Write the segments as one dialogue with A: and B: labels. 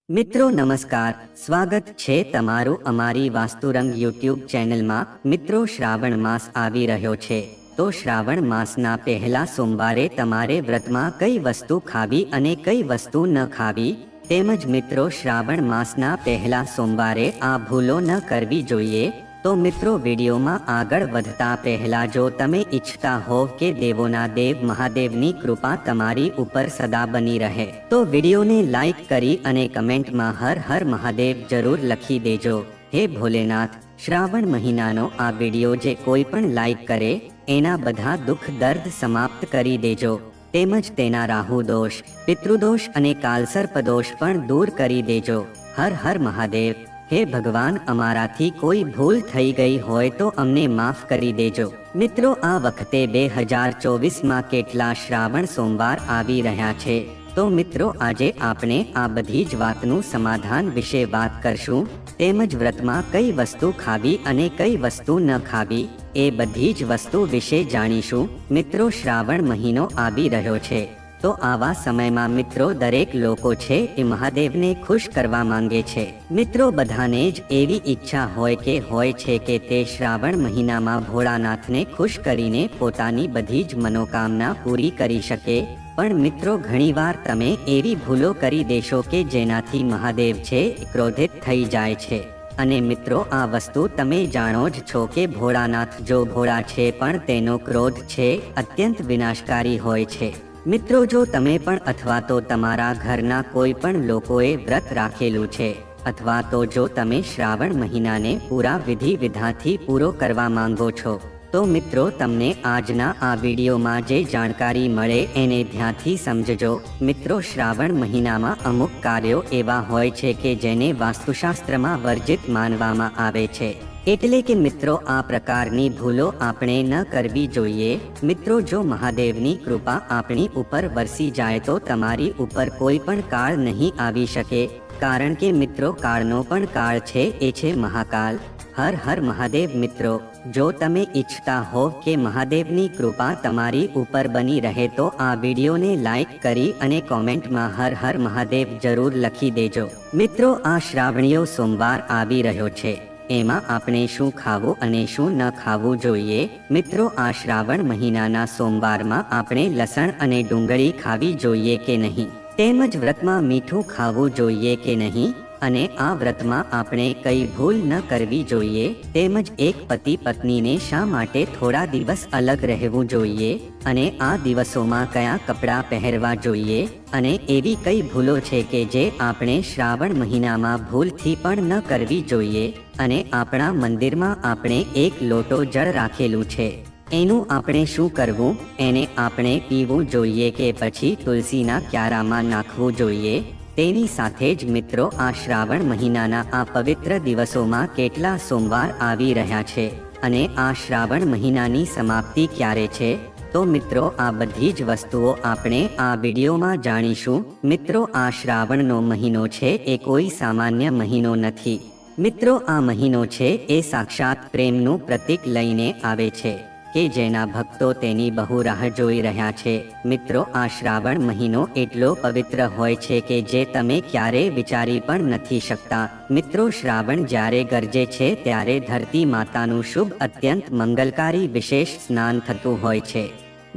A: મિત્રો નમસ્કાર, સ્વાગત છે તમારું અમારી વાસ્તુરંગ યુટ્યુબ ચેનલમાં। મિત્રો શ્રાવણ માસ આવી રહ્યો છે, તો શ્રાવણ માસના પહેલા સોમવારે તમારે વ્રતમાં કઈ વસ્તુ ખાવી અને કઈ વસ્તુ ન ખાવી, તેમજ મિત્રો શ્રાવણ માસના પહેલા સોમવારે આ ભૂલો ન કરવી જોઈએ। તો મિત્રો વિડીયોમાં આગળ વધતા પહેલા જો તમે ઈચ્છતા હોવ કે દેવોના દેવ મહાદેવની કૃપા તમારી ઉપર સદા બની રહે, તો વિડીયોને લાઈક કરી અને કમેન્ટમાં હર હર મહાદેવ જરૂર લખી દેજો। હે ભોલેનાથ, શ્રાવણ મહિનાનો આ વિડીયો જે કોઈ પણ લાઈક કરે એના બધા દુઃખ દર્દ સમાપ્ત કરી દેજો, તેમજ તેના રાહુ દોષ, પિતૃદોષ અને કાલસર્પદોષ પણ દૂર કરી દેજો। હર હર મહાદેવ। હે ભગવાન, અમારાથી કોઈ ભૂલ થઈ ગઈ હોય તો અમને માફ કરી દેજો। મિત્રો આ વખતે 2024માં કેટલા શ્રાવણ સોમવાર આવી રહ્યા છે, તો મિત્રો આજે આપણે આ બધી જ વાતનું સમાધાન વિશે વાત કરશું, તેમજ વ્રતમાં કઈ વસ્તુ ખાવી અને કઈ વસ્તુ ન ખાવી એ બધી જ વસ્તુ વિશે જાણીશું। મિત્રો શ્રાવણ મહિનો આવી રહ્યો છે, તો આવા સમયમાં મિત્રો દરેક લોકો છે એ મહાદેવને ખુશ કરવા માંગે છે। મિત્રો બધાને જ એવી ઈચ્છા હોય છે કે તે શ્રાવણ મહિનામાં ભોળાનાથને ખુશ કરીને પોતાની બધી જ મનોકામના પૂરી કરી શકે, પણ મિત્રો ઘણીવાર તમે એવી ભૂલો કરી દેશો કે જેનાથી મહાદેવ છે ક્રોધિત થઈ જાય છે। અને મિત્રો આ વસ્તુ તમે જાણો જ છો કે ભોળાનાથ જો ભોળા છે પણ તેનો ક્રોધ છે અત્યંત વિનાશકારી હોય છે। મિત્રો જો તમે પણ અથવા તો તમારા ઘરના કોઈ પણ લોકોએ વ્રત રાખેલું છે, અથવા તો જો તમે શ્રાવણ મહિનાને પૂરા વિધિ વિધાનથી પૂરો કરવા માંગો છો, તો મિત્રો તમને આજના આ વિડીયોમાં જે જાણકારી મળે એને ધ્યાનથી સમજજો। મિત્રો શ્રાવણ મહિનામાં અમુક કાર્યો એવા હોય છે કે જેને વાસ્તુશાસ્ત્રમાં વર્જિત માનવામાં આવે છે, એટલે કે મિત્રો આ પ્રકારની ભૂલો આપણે ન કરવી જોઈએ। મિત્રો જો મહાદેવની કૃપા આપણી ઉપર વરસી જાય તો તમારી ઉપર કોઈ પણ કાળ નહીં આવી શકે, કારણ કે મિત્રો કાળનો પણ કાળ છે, એ છે મહાકાલ। હર હર મહાદેવ। મિત્રો જો તમે ઈચ્છતા હોવ કે મહાદેવની કૃપા તમારી ઉપર બની રહે તો આ વિડીયોને લાઈક કરી અને કોમેન્ટમાં હર હર મહાદેવ જરૂર લખી દેજો। મિત્રો આ શ્રાવણીયો સોમવાર આવી રહ્યો છે, એમાં આપણે શું ખાવું અને શું ન ખાવું જોઈએ। મિત્રો આ શ્રાવણ મહિનાના સોમવારમાં આપણે લસણ અને ડુંગળી ખાવી જોઈએ કે નહીં, તેમજ વ્રતમાં મીઠું ખાવું જોઈએ કે નહીં, અને આ વ્રતમાં આપણે કઈ ભૂલ ન કરવી જોઈએ, તેમજ એક પતિ પત્નીને શા માટે થોડા દિવસ અલગ રહેવું જોઈએ, અને આ દિવસોમાં કયા કપડાં પહેરવા જોઈએ, અને એવી કઈ ભૂલો છે કે જે આપણે શ્રાવણ મહિનામાં ભૂલથી પણ ન કરવી જોઈએ। અને આપણા મંદિરમાં આપણે એક લોટો જળ રાખેલું છે, એનું આપણે શું કરવું, એને આપણે પીવું જોઈએ કે પછી તુલસીના ક્યારામાં નાખવું જોઈએ। તેની સાથે જ મિત્રો આ શ્રાવણ મહિનાના આ પવિત્ર દિવસોમાં કેટલા સોમવાર આવી રહ્યા છે અને આ શ્રાવણ મહિનાની સમાપ્તિ ક્યારે છે, તો મિત્રો આ બધી જ વસ્તુઓ આપણે આ વિડીયોમાં જાણીશું। મિત્રો આ શ્રાવણનો મહિનો છે એ કોઈ સામાન્ય મહિનો નથી। મિત્રો આ મહિનો છે એ સાક્ષાત પ્રેમનું પ્રતીક લઈને આવે છે કે જેના ભક્તો તેની બહુ રાહ જોઈ રહ્યા છે। મિત્રો આ શ્રાવણ મહિનો એટલો પવિત્ર હોય છે કે જે તમે ક્યારેય વિચારી પણ નથી શકતા। મિત્રો શ્રાવણ જ્યારે ગરજે છે ત્યારે ધરતી માતાનું શુભ અત્યંત મંગલકારી વિશેષ સ્નાન થતું હોય છે।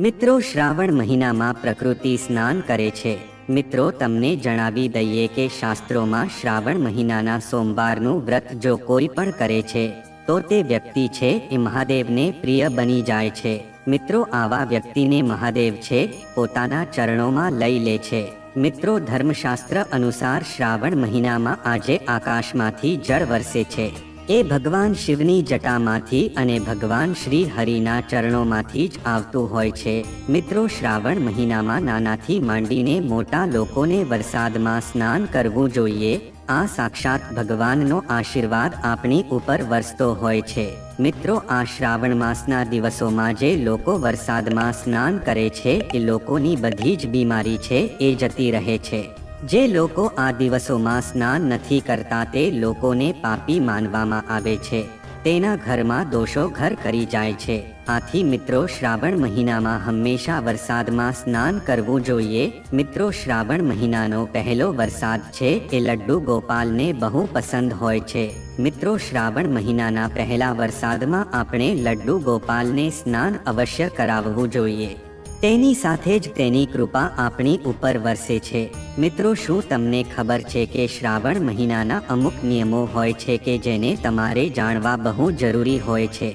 A: મિત્રો શ્રાવણ મહિનામાં પ્રકૃતિ સ્નાન કરે છે। મિત્રો તમને જણાવી દઈએ કે શાસ્ત્રોમાં શ્રાવણ મહિનાના સોમવારનું વ્રત જો કોઈ પણ કરે છે તો તે વ્યક્તિ છે એ મહાદેવને પ્રિય બની જાય છે। મિત્રો આવા વ્યક્તિને મહાદેવ છે પોતાના ચરણોમાં લઈ લે છે। મિત્રો ધર્મશાસ્ત્ર અનુસાર શ્રાવણ મહિનામાં આજે આકાશમાંથી જળ વરસે છે એ ભગવાન શિવની જટામાંથી અને ભગવાન શ્રી હરિના ચરણોમાંથી જ આવતું હોય છે। મિત્રો શ્રાવણ મહિનામાં નાનાથી માંડીને મોટા લોકોને વરસાદમાં સ્નાન કરવું જોઈએ। આ સાક્ષાત ભગવાનનો આશીર્વાદ આપણી ઉપર વરસતો હોય છે। મિત્રો આ શ્રાવણ માસના દિવસોમાં જે લોકો વરસાદમાં સ્નાન કરે છે એ લોકોની બધી જ બીમારી છે એ જતી રહે છે। જે લોકો આ દિવસોમાં સ્નાન નથી કરતા તે લોકોને પાપી માનવામાં આવે છે, તેના ઘરમાં દોષો ઘર કરી જાય છે. આથી મિત્રો શ્રાવણ મહિનામાં હંમેશા વરસાદમાં સ્નાન કરવું જોઈએ. મિત્રો શ્રાવણ મહિનાનો પહેલો વરસાદ છે એ લડ્ડુ ગોપાલને બહુ પસંદ હોય છે. મિત્રો શ્રાવણ મહિનાના પહેલા વરસાદમાં આપણે લડ્ડુ ગોપાલને સ્નાન અવશ્ય કરાવવું જોઈએ. તેની સાથે જ તેની કૃપા આપણી ઉપર વરસે છે. મિત્રો શું તમને ખબર છે કે શ્રાવણ મહિનાના અમુક નિયમો હોય છે કે જેને તમારે જાણવા બહુ જરૂરી હોય છે.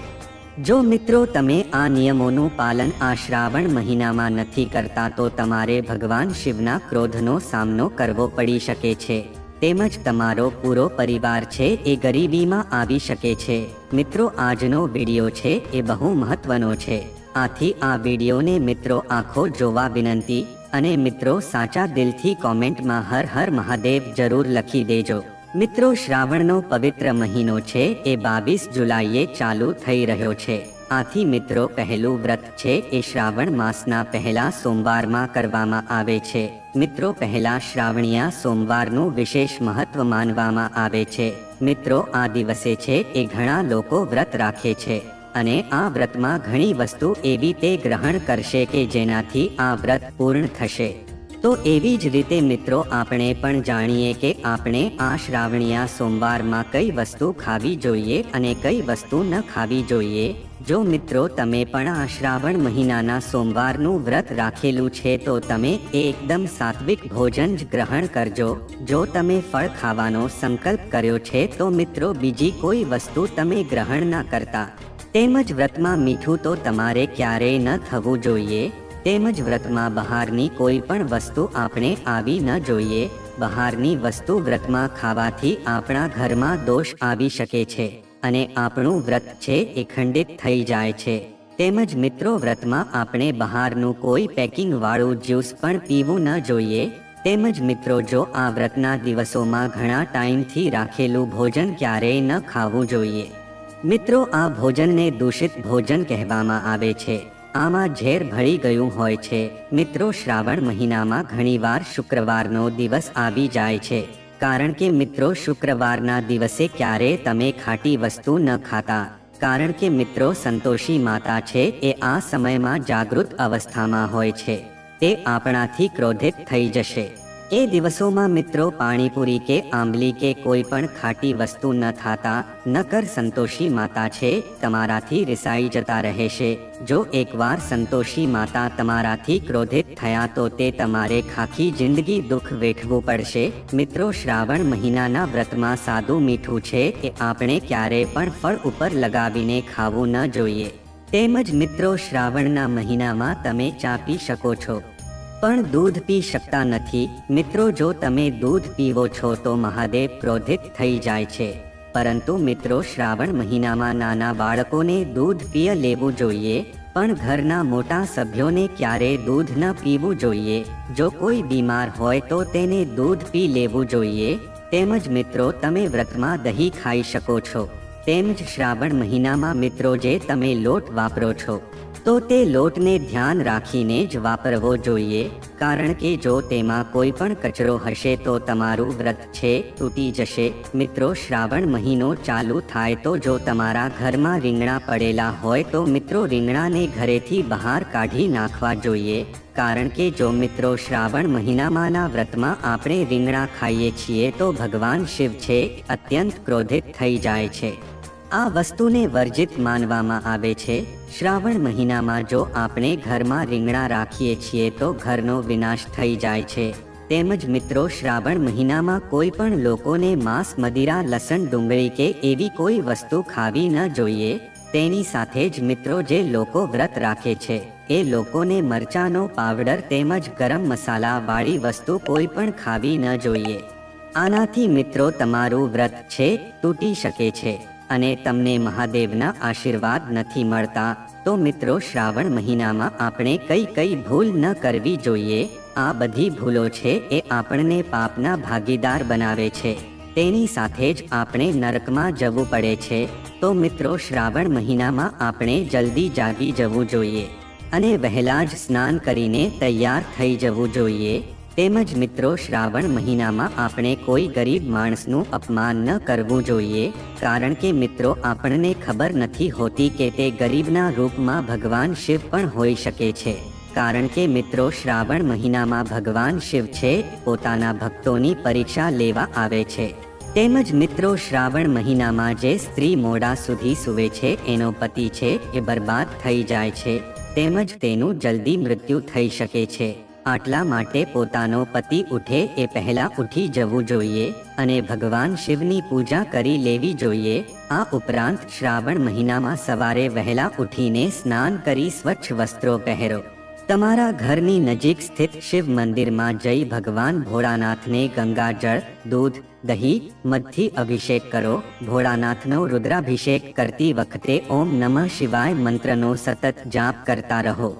A: જો મિત્રો તમે આ નિયમોનું પાલન આ શ્રાવણ મહિનામાં નથી કરતા તો તમારે ભગવાન શિવના ક્રોધનો સામનો કરવો પડી શકે છે. તેમજ તમારો પૂરો પરિવાર છે એ ગરીબીમાં આવી શકે છે. મિત્રો આજનો વિડીયો છે એ બહુ મહત્વનો છે. આથી આ વિડીયોને મિત્રો આખો જોવા વિનંતી. અને મિત્રો સાચા દિલથી કોમેન્ટમાં હર હર મહાદેવ જરૂર લખી દેજો. મિત્રો શ્રાવણનો પવિત્ર મહિનો છે એ 22 જુલાઈએ ચાલુ થઈ રહ્યો છે. આથી મિત્રો પહેલું વ્રત છે એ શ્રાવણ માસના પહેલા સોમવારમાં કરવામાં આવે છે. મિત્રો પહેલા શ્રાવણીયા સોમવારનું વિશેષ મહત્વ માનવામાં આવે છે. મિત્રો આ દિવસે છે એ ઘણા લોકો વ્રત રાખે છે અને આ વ્રતમાં ઘણી વસ્તુ એવી તે ગ્રહણ કરશે કે જેનાથી આ વ્રત પૂર્ણ થશે. તો એવી જ રીતે મિત્રો આપણે પણ જાણીએ કે આપણે આ શ્રાવણીયા સોમવારમાં કઈ વસ્તુ ખાવી જોઈએ અને કઈ વસ્તુ ન ખાવી જોઈએ. જો મિત્રો તમે પણ આ શ્રાવણ મહિનાના સોમવારનું વ્રત રાખેલું છે તો તમે એકદમ સાત્વિક ભોજન જ ગ્રહણ કરજો. જો તમે ફળ ખાવાનો સંકલ્પ કર્યો છે તો મિત્રો બીજી કોઈ વસ્તુ તમે ગ્રહણ ના કરતા. તેમજ વ્રતમાં મીઠું તો તમારે ક્યારેય ન થવું જોઈએ. તેમજ વ્રતમાં બહારની કોઈ પણ વસ્તુ આપણે આવી ન જોઈએ. બહારની વસ્તુ વ્રતમાં ખાવાથી આપણા ઘરમાં દોષ આવી શકે છે અને આપણું વ્રત છે એ ખંડિત થઈ જાય છે. તેમજ મિત્રો વ્રતમાં આપણે બહારનું કોઈ પેકિંગ વાળું જ્યુસ પણ પીવું ન જોઈએ. તેમજ મિત્રો જો આ વ્રતના દિવસોમાં ઘણા ટાઈમથી રાખેલું ભોજન ક્યારેય ન ખાવું જોઈએ. મિત્રો આ ભોજનને દૂષિત ભોજન કહેવામાં આવે છે. આમાં ઝેર ભળી ગયું હોય છે. મિત્રો શ્રાવણ મહિનામાં ઘણીવાર શુક્રવારનો દિવસ આવી જાય છે. કારણ કે મિત્રો શુક્રવારના દિવસે ક્યારે તમે ખાટી વસ્તુ ન ખાતા. કારણ કે મિત્રો સંતોષી માતા છે એ આ સમયમાં જાગૃત અવસ્થામાં હોય છે. તે આપણાથી ક્રોધિત થઈ જશે. એ દિવસોમાં મિત્રો પાણીપુરી કે આંબલી કે કોઈ પણ ખાટી વસ્તુ ન થાતા. નકર સંતોષી માતા છે તમારાથી રિસાઈ જતા રહેશે. જો એકવાર સંતોષી માતા તમારાથી ક્રોધિત થયા તો તે તમારે ખાખી જિંદગી દુઃખ વેઠવું પડશે. મિત્રો શ્રાવણ મહિનાના વ્રતમાં સાદું મીઠું છે એ આપણે ક્યારે પણ ફળ ઉપર લગાવીને ખાવું ન જોઈએ. તેમજ મિત્રો શ્રાવણના મહિનામાં તમે ચા પી શકો છો પણ દૂધ પી શકતા નથી. મિત્રો જો તમે દૂધ પીવો છો તો મહાદેવ ક્રોધિત થઈ જાય છે. પરંતુ મિત્રો શ્રાવણ મહિનામાં નાના બાળકોને દૂધ પીય લેવું જોઈએ પણ ઘરના મોટા સભ્યોને ક્યારે દૂધ ન પીવું જોઈએ. જો કોઈ બીમાર હોય તો તેને દૂધ પી લેવું જોઈએ. તેમજ મિત્રો તમે વ્રતમાં દહીં ખાઈ શકો છો. તેમજ શ્રાવણ મહિનામાં મિત્રો જે તમે લોટ વાપરો છો તો તે લોટને ધ્યાન રાખીને જ વાપરવો જોઈએ. કારણ કે જો તેમાં કોઈ પણ કચરો હશે તો તમારું વ્રત છે તૂટી જશે. મિત્રો શ્રાવણ મહિનો ચાલુ થાય તો જો તમારા ઘરમાં રીંગણા પડેલા હોય તો મિત્રો રીંગણાને ઘરેથી બહાર કાઢી નાખવા જોઈએ. કારણ કે જો મિત્રો શ્રાવણ મહિનામાંના વ્રતમાં આપણે રીંગણા ખાઈએ છીએ તો ભગવાન શિવ છે અત્યંત ક્રોધિત થઈ જાય છે. આ વસ્તુને વર્જિત માનવામાં આવે છે. શ્રાવણ મહિનામાં જો આપણે ઘરમાં રીંગણા રાખીએ છીએ તો ઘરનો વિનાશ થઈ જાય છે. તેમજ મિત્રો શ્રાવણ મહિનામાં કોઈ પણ લોકોને માંસ મદિરા લસણ ડુંગળી કે એવી કોઈ વસ્તુ ખાવી ન જોઈએ. તેની સાથે જ મિત્રો જે લોકો વ્રત રાખે છે એ લોકોને મરચાનો પાવડર તેમજ ગરમ મસાલા વાળી વસ્તુ કોઈ પણ ખાવી ન જોઈએ. આનાથી મિત્રો તમારું વ્રત છે તૂટી શકે છે અને તમને મહાદેવના આશીર્વાદ નથી મળતા. તો મિત્રો શ્રાવણ મહિનામાં આપણે કઈ ભૂલ ન કરવી જોઈએ. આ બધી ભૂલો છે એ આપણને પાપના ભાગીદાર બનાવે છે. તેની સાથે જ આપણે નરકમાં જવું પડે છે. તો મિત્રો શ્રાવણ મહિનામાં આપણે જલ્દી જાગી જવું જોઈએ અને વહેલા જ સ્નાન કરીને તૈયાર થઈ જવું જોઈએ. તેમજ મિત્રો શ્રાવણ મહિનામાં આપણે કોઈ ગરીબ માણસનું અપમાન ન કરવું જોઈએ, કારણ કે મિત્રો આપણને ખબર નથી હોતી કે તે ગરીબના રૂપમાં ભગવાન શિવ પણ હોઈ શકે છે. કારણ કે મિત્રો શ્રાવણ મહિનામાં ભગવાન શિવ છે પોતાના ભક્તોની પરીક્ષા લેવા આવે છે. તેમજ મિત્રો શ્રાવણ મહિનામાં જે સ્ત્રી મોડા સુધી સૂવે છે એનો પતિ છે એ બરબાદ થઈ જાય છે, તેમજ તેનું જલ્દી મૃત્યુ થઈ શકે છે. આટલા માટે પોતાનો પતિ ઉઠે એ પહેલા ઉઠી જવું જોઈએ અને ભગવાન શિવની પૂજા કરી લેવી જોઈએ. આ ઉપરાંત શ્રાવણ મહિનામાં સવારે વહેલા ઉઠીને સ્નાન કરી સ્વચ્છ વસ્ત્રો પહેરો. તમારા ઘરની નજીક સ્થિત શિવ મંદિરમાં જઈ ભગવાન ભોળાનાથને ગંગાજળ, દૂધ, દહીં, મધથી અભિષેક કરો. ભોળાનાથનો રુદ્રાભિષેક કરતી વખતે ઓમ નમઃ શિવાય મંત્રનો સતત જાપ કરતા રહો.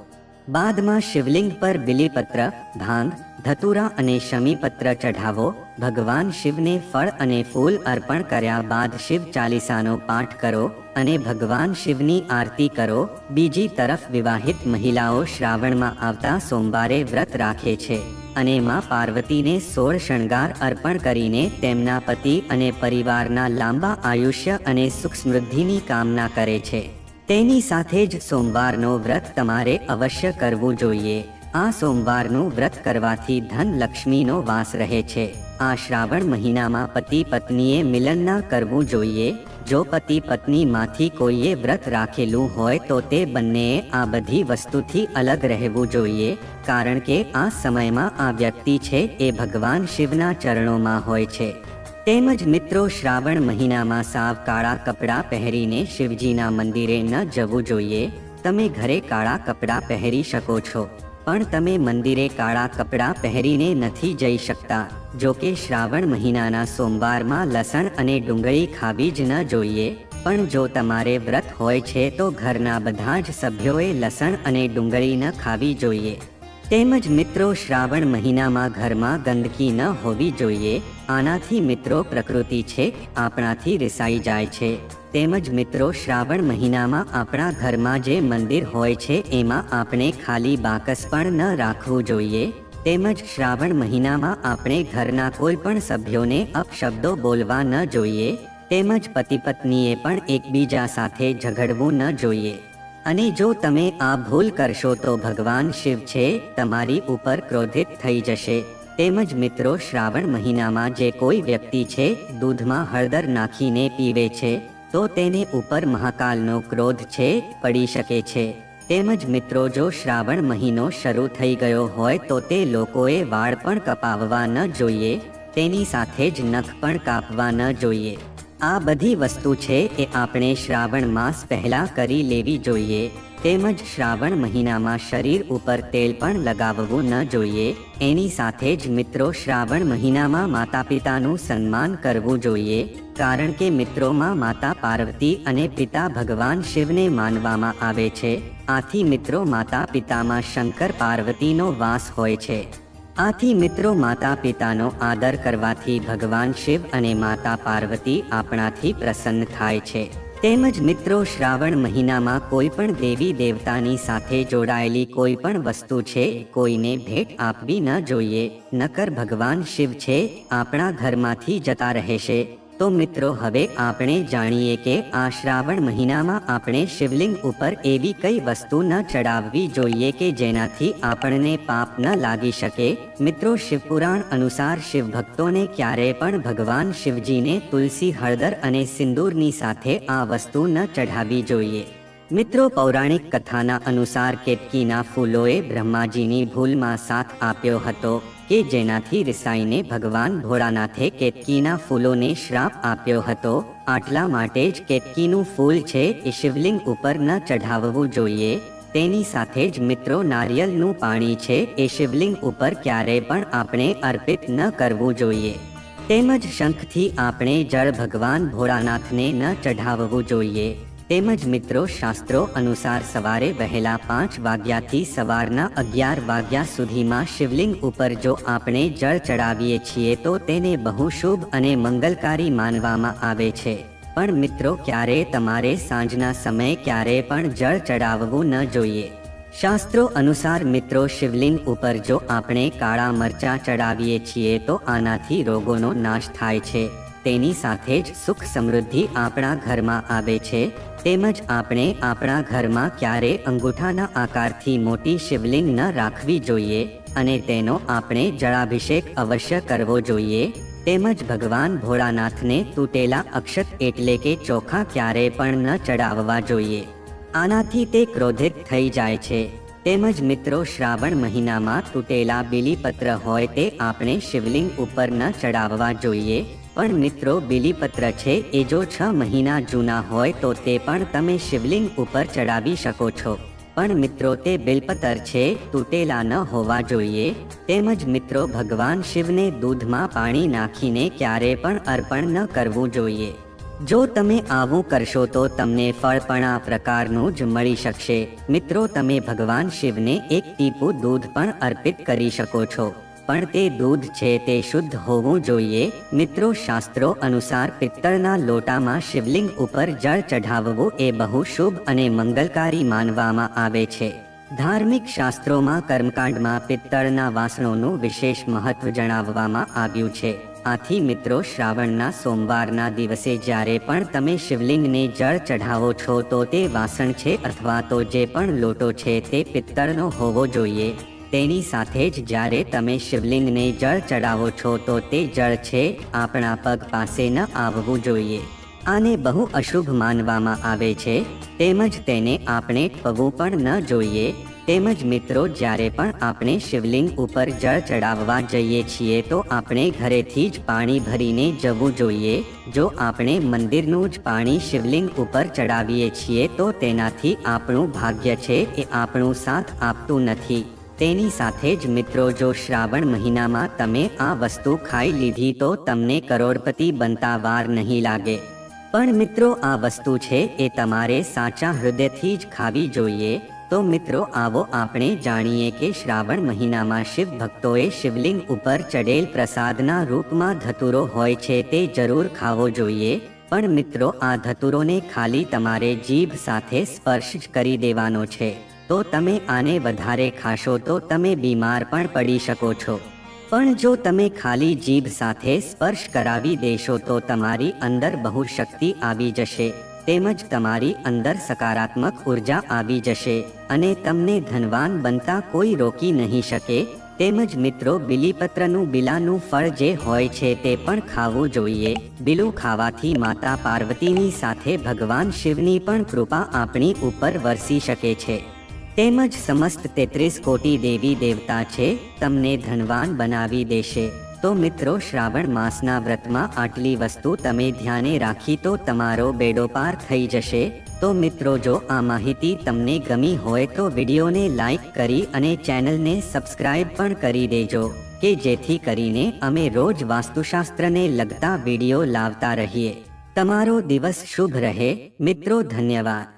A: બાદમાં શિવલિંગ પર બિલીપત્ર, ભાંગ, ધતુરા અને શમીપત્ર ચઢાવો. ભગવાન શિવને ફળ અને ફૂલ અર્પણ કર્યા બાદ શિવ ચાલીસાનો પાઠ કરો અને ભગવાન શિવની આરતી કરો. બીજી તરફ વિવાહિત મહિલાઓ શ્રાવણમાં આવતા સોમવારે વ્રત રાખે છે અને માં પાર્વતીને 16 શણગાર અર્પણ કરીને તેમના પતિ અને પરિવારના લાંબા આયુષ્ય અને સુખ સમૃદ્ધિની કામના કરે છે. તેની સાથે જ સોમવારનો વ્રત તમારે અવશ્ય કરવું જોઈએ. આ સોમવારનું વ્રત કરવાથી ધન લક્ષ્મીનો વાસ રહે છે. આ શ્રાવણ મહિનામાં પતિ પત્નીએ મિલન ન કરવું જોઈએ. જો પતિ પત્નીમાંથી કોઈએ વ્રત રાખેલું હોય તો તે બંનેએ આ બધી વસ્તુથી અલગ રહેવું જોઈએ, કારણ કે આ સમયમાં આ વ્યક્તિ છે એ ભગવાન શિવના ચરણોમાં હોય છે. તેમજ મિત્રો શ્રાવણ મહિનામાં સાવ કાળા કપડાં પહેરીને શિવજીના મંદિરે ન જવું જોઈએ. તમે ઘરે કાળા કપડાં પહેરી શકો છો, પણ તમે મંદિરે કાળા કપડાં પહેરીને નથી જઈ શકતા. જો કે શ્રાવણ મહિનાના સોમવારમાં લસણ અને ડુંગળી ખાવી જ ન જોઈએ, પણ જો તમારે વ્રત હોય છે તો ઘરના બધા જ સભ્યોએ લસણ અને ડુંગળી ન ખાવી જોઈએ. તેમજ મિત્રો શ્રાવણ મહિનામાં ઘરમાં ગંદકી ન હોવી જોઈએ. આનાથી મિત્રો પ્રકૃતિ છે આપણાથી રિસાઈ જાય છે. તેમજ મિત્રો શ્રાવણ મહિનામાં આપણા ઘરમાં જે મંદિર હોય છે એમાં આપણે ખાલી બાકસ પણ ન રાખવું જોઈએ. તેમજ શ્રાવણ મહિનામાં આપણે ઘરના કોઈ પણ સભ્યોને અપશબ્દો બોલવા ન જોઈએ. તેમજ પતિ પત્નીએ પણ એકબીજા સાથે ઝઘડવું ન જોઈએ. અને જો તમે આ ભૂલ કરશો તો ભગવાન શિવ છે તમારી ઉપર ક્રોધિત થઈ જશે. તેમજ મિત્રો શ્રાવણ મહિનામાં જે કોઈ વ્યક્તિ છે દૂધમાં હળદર નાખીને પીવે છે તો તેને ઉપર મહાકાલનો ક્રોધ છે પડી શકે છે. તેમજ મિત્રો જો શ્રાવણ મહિનો શરૂ થઈ ગયો હોય તો તે લોકોએ વાળ પણ કપાવવા ન જોઈએ, તેની સાથે જ નખ પણ કાપવા ન જોઈએ. આ બધી વસ્તુ છે એ આપણે શ્રાવણ માસ પહેલા કરી લેવી જોઈએ. તેમજ શ્રાવણ મહિનામાં શરીર ઉપર તેલ પણ લગાવવું ન જોઈએ. એની સાથે જ મિત્રો શ્રાવણ મહિનામાં માતા પિતાનું સન્માન કરવું જોઈએ, કારણ કે મિત્રોમાં માતા પાર્વતી અને પિતા ભગવાન શિવને માનવામાં આવે છે. આથી મિત્રો માતા પિતામાં શંકર પાર્વતીનો વાસ હોય છે. આથી મિત્રો માતા પિતાનો આદર કરવાથી ભગવાન શિવ અને માતા પાર્વતી આપણાથી પ્રસન્ન થાય છે. તેમજ મિત્રો શ્રાવણ મહિનામાં કોઈ પણ દેવી દેવતાની સાથે જોડાયેલી કોઈ પણ વસ્તુ છે કોઈને ભેટ આપવી ન જોઈએ, નકર ભગવાન શિવ છે આપણા ઘરમાંથી જતા રહેશે. તો મિત્રો હવે આપણે જાણીએ કે આ શ્રાવણ મહિનામાં આપણે શિવલિંગ ઉપર એવી કઈ વસ્તુ ન ચડાવવી જોઈએ કે જેનાથી આપણને પાપ ન લાગી શકે. મિત્રો શિવપુરાણ અનુસાર શિવ ભક્તોને ક્યારેય પણ ભગવાન શિવજીને તુલસી, હળદર અને સિંદૂરની સાથે આ વસ્તુ ન ચઢાવવી જોઈએ. મિત્રો પૌરાણિક કથાના અનુસાર કેતકીના ફૂલોએ બ્રહ્માજીની ભૂલમાં સાથ આપ્યો હતો કે જેનાથી રિસાઈને ભગવાન ભોળાનાથે કેતકીના ફૂલોને શ્રાપ આપ્યો હતો. આટલા માટે જ કેતકીનું ફૂલ છે એ શિવલિંગ ઉપર ન ચઢાવવું જોઈએ. તેની સાથે જ મિત્રો નારિયેળનું પાણી છે એ શિવલિંગ ઉપર ક્યારેય પણ આપણે અર્પિત ન કરવું જોઈએ. તેમજ શંખથી આપણે જળ ભગવાન ભોળાનાથને ન ચઢાવવું જોઈએ. તેમજ મિત્રો શાસ્ત્રો અનુસાર સવારે વહેલા 5 વાગ્યાથી સવારના 11 વાગ્યા સુધીમાં શિવલિંગ ઉપર જો આપણે જળ ચડાવીએ છીએ તો તેને બહુ શુભ અને મંગલકારી માનવામાં આવે છે. પણ મિત્રો ક્યારે તમારે સાંજના સમયે ક્યારે પણ જળ ચડાવવું ન જોઈએ. શાસ્ત્રો અનુસાર મિત્રો શિવલિંગ ઉપર જો આપણે કાળા મરચાં ચડાવીએ છીએ તો આનાથી રોગોનો નાશ થાય છે, તેની સાથે જ સુખ સમૃદ્ધિ આપણા ઘરમાં આવે છે। તેમજ આપણે આપણા ઘરમાં ક્યારે અંગૂઠાના આકારથી મોટી શિવલિંગ ન રાખવી જોઈએ અને તેનો આપણે જળાભિષેક અવશ્ય કરવો જોઈએ। તેમજ ભગવાન ભોળાનાથને તૂટેલા અક્ષત એટલે કે ચોખા ક્યારે પણ ન ચડાવવા જોઈએ, આનાથી તે ક્રોધિત થઈ જાય છે। તેમજ મિત્રો શ્રાવણ મહિનામાં તૂટેલા બીલીપત્ર હોય તે આપણે શિવલિંગ ઉપર ન ચડાવવા જોઈએ, પણ મિત્રો બીલીપત્ર છે એ જો 6 મહિના જૂના હોય તો તે પણ તમે શિવલિંગ ઉપર ચડાવી શકો છો, પણ મિત્રો તે બિલપત્ર છે તૂટેલા ન હોવા જોઈએ। તેમજ મિત્રો ભગવાન શિવને દૂધમાં પાણી નાખીને ક્યારે પણ અર્પણ ન કરવું જોઈએ। જો તમે આવું કરશો તો તમને ફળ પણ આ પ્રકારનું જ મળી શકશે। મિત્રો તમે ભગવાન શિવને એક ટીપું દૂધ પણ અર્પિત કરી શકો છો, પણ તે દૂધ છે તે શુદ્ધ હોવું જોઈએ। મિત્રો શાસ્ત્રો અનુસાર પિત્તળના લોટામાં શિવલિંગ ઉપર જળ ચઢાવવું એ બહુ શુભ અને મંગલકારી માનવામાં આવે છે। ધાર્મિક શાસ્ત્રોમાં કર્મકાંડમાં પિત્તળના વાસણોનું વિશેષ મહત્વ જણાવવામાં આવ્યું છે। આથી મિત્રો શ્રાવણના સોમવારના દિવસે જ્યારે પણ તમે શિવલિંગને જળ ચઢાવો છો તો તે વાસણ છે અથવા તો જે પણ લોટો છે તે પિત્તળનો હોવો જોઈએ। તેની સાથે જ જ્યારે તમે શિવલિંગને જળ ચડાવો છો તો તે જળ છે આપણા પગ પાસે ન આવવું જોઈએ, આને બહુ અશુભ માનવામાં આવે છે। તેમજ તેને આપણે ટપવું પણ ન જોઈએ। તેમજ મિત્રો જ્યારે પણ આપણે શિવલિંગ ઉપર જળ ચડાવવા જઈએ છીએ તો આપણે ઘરેથી જ પાણી ભરીને જવું જોઈએ। જો આપણે મંદિરનું જ પાણી શિવલિંગ ઉપર ચડાવીએ છીએ તો તેનાથી આપણું ભાગ્ય છે એ આપણું સાથ આપતું નથી। તેની સાથે જ મિત્રો જો શ્રાવણ મહિનામાં તમે આ વસ્તુ ખાઈ લીધી તો તમને કરોડપતિ બનતા વાર નહીં લાગે, પણ મિત્રો આ વસ્તુ છે એ તમારે સાચા હૃદયથી જ ખાવી જોઈએ। તો મિત્રો આવો આપણે જાણીએ કે શ્રાવણ મહિનામાં શિવ ભક્તોએ શિવલિંગ ઉપર ચડેલ પ્રસાદના રૂપમાં ધતુરો હોય છે તે જરૂર ખાવો જોઈએ, પણ મિત્રો આ ધતુરોને ખાલી તમારે જીભ સાથે સ્પર્શ જ કરી દેવાનો છે। તો તમે આને વધારે ખાશો તો તમે બીમાર પણ પડી શકો છો, પણ જો તમે ખાલી જીભ સાથે સ્પર્શ કરાવી દેશો તો તમારી અંદર બહુ શક્તિ આવી જશે, તેમજ તમારી અંદર સકારાત્મક ઉર્જા આવી જશે અને તમને ધનવાન બનતા કોઈ રોકી નહીં શકે। તેમજ મિત્રો બીલીપત્રનું બીલાનું ફળ જે હોય છે તે પણ ખાવું જોઈએ। બીલું ખાવાથી માતા પાર્વતીની સાથે ભગવાન શિવની પણ કૃપા આપણી ઉપર વરસી શકે છે, તેમજ સમસ્ત 33 કોટી દેવી દેવતા છે તમને ધનવાન બનાવી દેશે। તો મિત્રો શ્રાવણ માસના વ્રતમાં આટલી વસ્તુ તમે ધ્યાને રાખી તો તમારો બેડો પાર થઈ જશે। તો મિત્રો જો આ માહિતી તમને ગમી હોય તો વિડીયોને લાઈક કરી અને ચેનલને સબસ્ક્રાઇબ પણ કરી દેજો કે જેથી કરીને અમે રોજ વાસ્તુશાસ્ત્રને લગતા વિડીયો લાવતા રહીએ। તમારો દિવસ શુભ રહે મિત્રો, ધન્યવાદ।